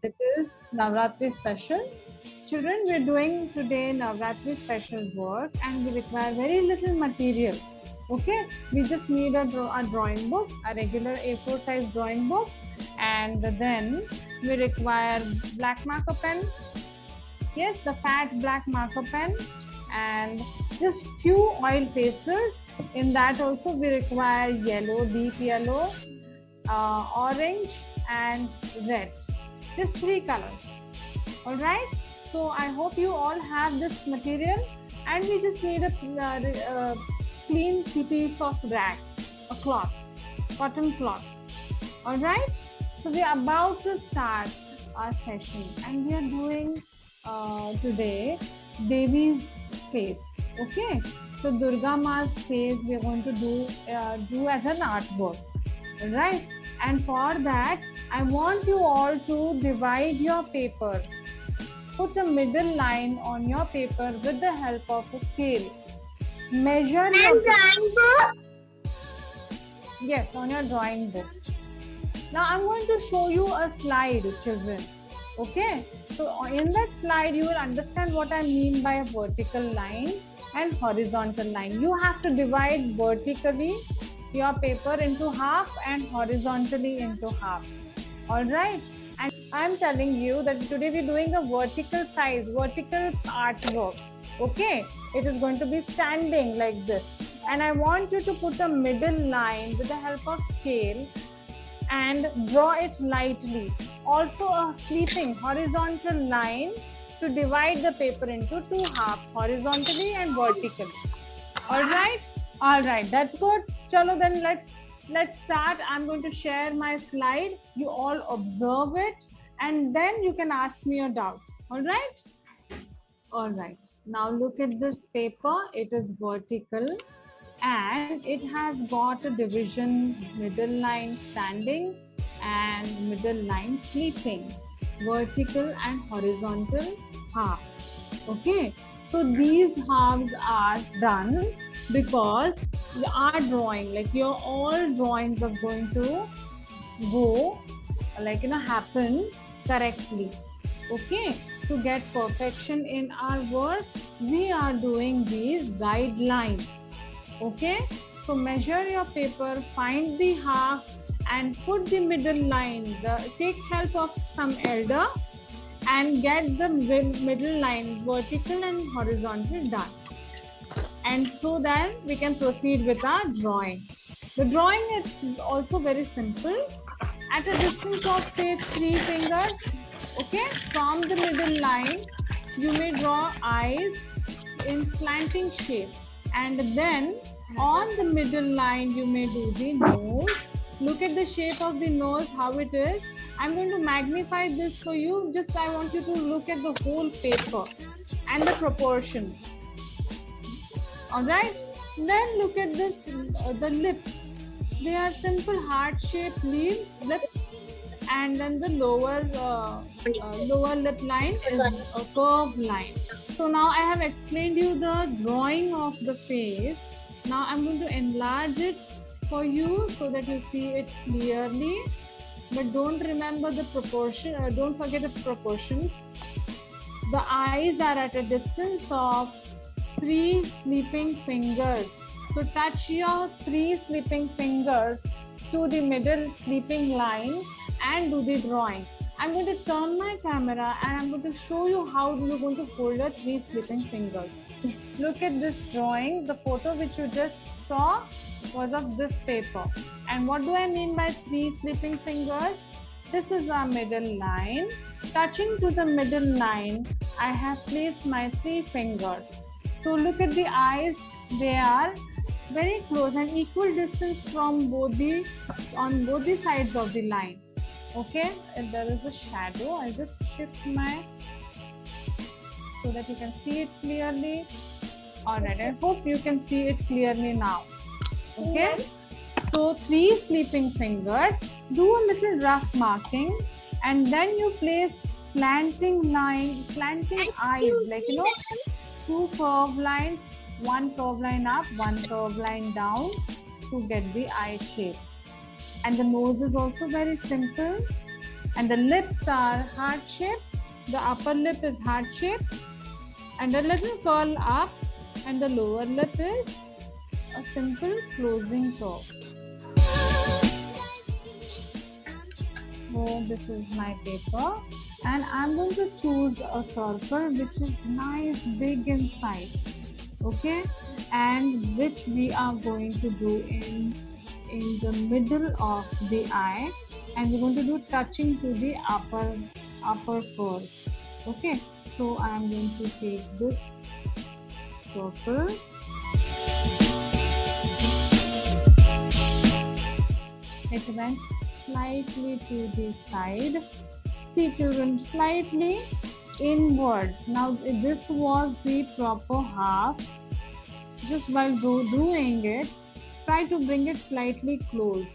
It is Navratri special. Children, we're doing today Navratri special work and we require very little material. Okay, we just need a drawing book, a regular A4 size drawing book, and then we require black marker pen. Yes, the fat black marker pen and just few oil pastels. In that also we require yellow, deep yellow, orange and red. Just three colors. All right. So I hope you all have this material, and we just need a clean piece of rag, a cloth, cotton cloth. All right. So we are about to start our session, and we are doing today Devi's face. Okay. So Durga Ma's face we are going to do as an artwork. All right. And for that, I want you all to divide your paper. Put a middle line on your paper with the help of a scale. Measure your drawing book. Yes, on your drawing book. Now I'm going to show you a slide, children. Okay. So in that slide, you will understand what I mean by a vertical line and horizontal line. You have to divide vertically your paper into half and horizontally into half. All right. And I'm telling you that today we're doing a vertical size, vertical artwork. Okay. It is going to be standing like this. And I want you to put a middle line with the help of scale and draw it lightly. Also a sleeping horizontal line to divide the paper into two halves, horizontally and vertically. All right. All right. That's good. Chalo, then let's start. I'm going to share my slide. You all observe it and then you can ask me your doubts. All right. All right. Now look at this paper. It is vertical and it has got a division, middle line standing and middle line sleeping, vertical and horizontal halves. Okay. So these halves are done because our drawing, like your all drawings are going to go, like, happen correctly. Okay. To get perfection in our work, we are doing these guidelines. Okay. So measure your paper, find the half and put the middle line. Take help of some elder and get the middle line vertical and horizontal done. And so then we can proceed with our drawing. The drawing is also very simple. At a distance of say 3 fingers, okay, from the middle line, you may draw eyes in slanting shape. And then on the middle line, you may do the nose. Look at the shape of the nose, how it is. I'm going to magnify this for you. Just I want you to look at the whole paper and the proportions. All right. Then look at this, the lips. They are simple heart-shaped lips, and then the lower lip line is a curved line. So now I have explained you the drawing of the face. Now I'm going to enlarge it for you so that you see it clearly. But don't remember the proportion. Don't forget the proportions. The eyes are at a distance of 3 sleeping fingers. So touch your 3 sleeping fingers to the middle sleeping line and do the drawing. I'm going to turn my camera and I'm going to show you how you're going to hold your 3 sleeping fingers. Look at this drawing. The photo which you just saw was of this paper. And what do I mean by 3 sleeping fingers? This is our middle line. Touching to the middle line, I have placed my 3 fingers. So look at the eyes. They are very close and equal distance from on both the sides of the line. Okay, if there is a shadow, I'll just shift my so that you can see it clearly. Alright, I hope you can see it clearly now. Okay, so 3 sleeping fingers, do a little rough marking and then you place slanting eyes, like 2 curved lines, 1 curved line up, 1 curved line down to get the eye shape. And the nose is also very simple. And the lips are heart shaped. The upper lip is heart shaped and a little curl up, and the lower lip is a simple closing curve. So this is my paper, and I'm going to choose a circle which is nice, big in size, okay, and which we are going to do in the middle of the eye, and we're going to do touching to the upper curve. Okay, so I'm going to take this circle. It went slightly to the side. See children, slightly inwards. Now this was the proper half. Just while doing it, try to bring it slightly close.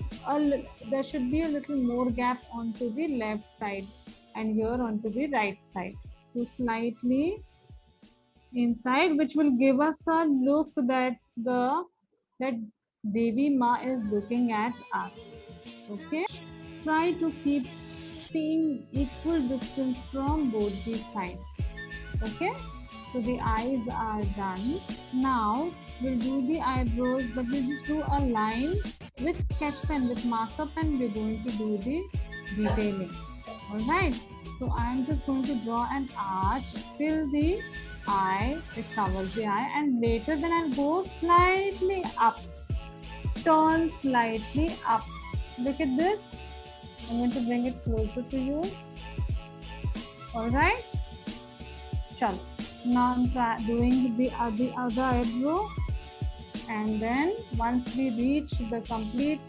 There should be a little more gap onto the left side and here onto the right side. So slightly inside, which will give us a look that Devi Ma is looking at us. Okay, try to keep seeing equal distance from both the sides. Okay, so the eyes are done. Now we'll do the eyebrows, but we'll just do a line with sketch pen, with marker pen. We're going to do the detailing. All right, so I'm just going to draw an arch till the eye, it covers the eye, and later then I'll go slightly up, turn slightly up. Look at this. I'm going to bring it closer to you. All right, chalo. Now I'm doing the other eyebrow, and then once we reach the complete,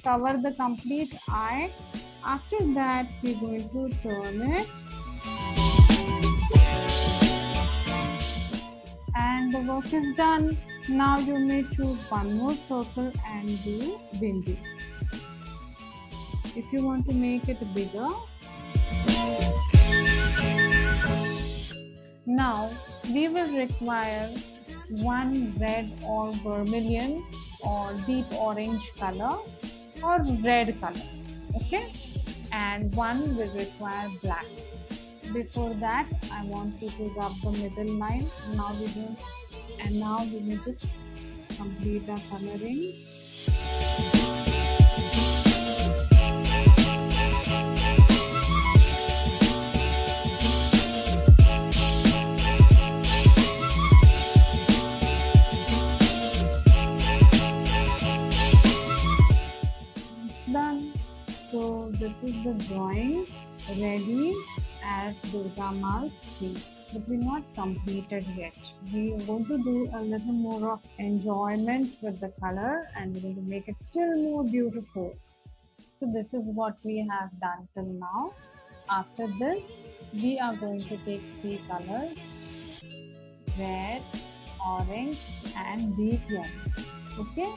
cover the complete eye, after that we're going to turn it, and the work is done. Now you may choose one more circle and do bindi. If you want to make it bigger. Now we will require one red or vermilion or deep orange color or red color, okay, and one will require black. Before that, I want you to rub the middle line. Now we do, and now we will just complete our coloring. Done. So this is the drawing ready as Durga Ma's face, but we're not completed yet. We are going to do a little more of enjoyment with the color, and we're going to make it still more beautiful. So this is what we have done till now. After this, we are going to take three colors: red, orange, and deep yellow. Okay.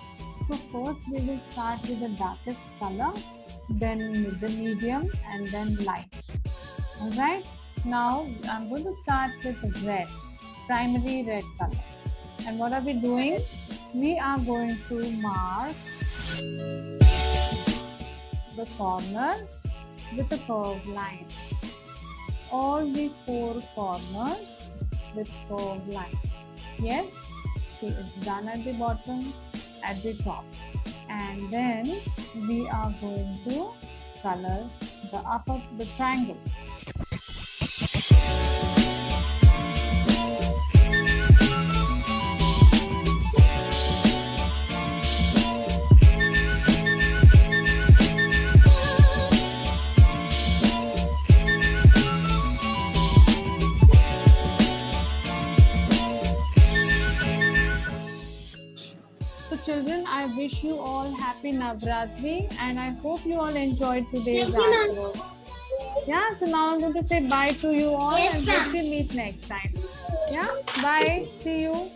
So first we will start with the darkest color, then the medium, and then light. Alright, now I'm going to start with red, primary red color. And what are we doing? We are going to mark the corner with a curved line. All the four corners with curved line. Yes, see, it's done at the bottom, at the top, and then we are going to color the triangle. Children, I wish you all happy Navratri, and I hope you all enjoyed today's art. Yeah, so now I'm going to say bye to you all, and hope we meet next time. Yeah, bye. See you.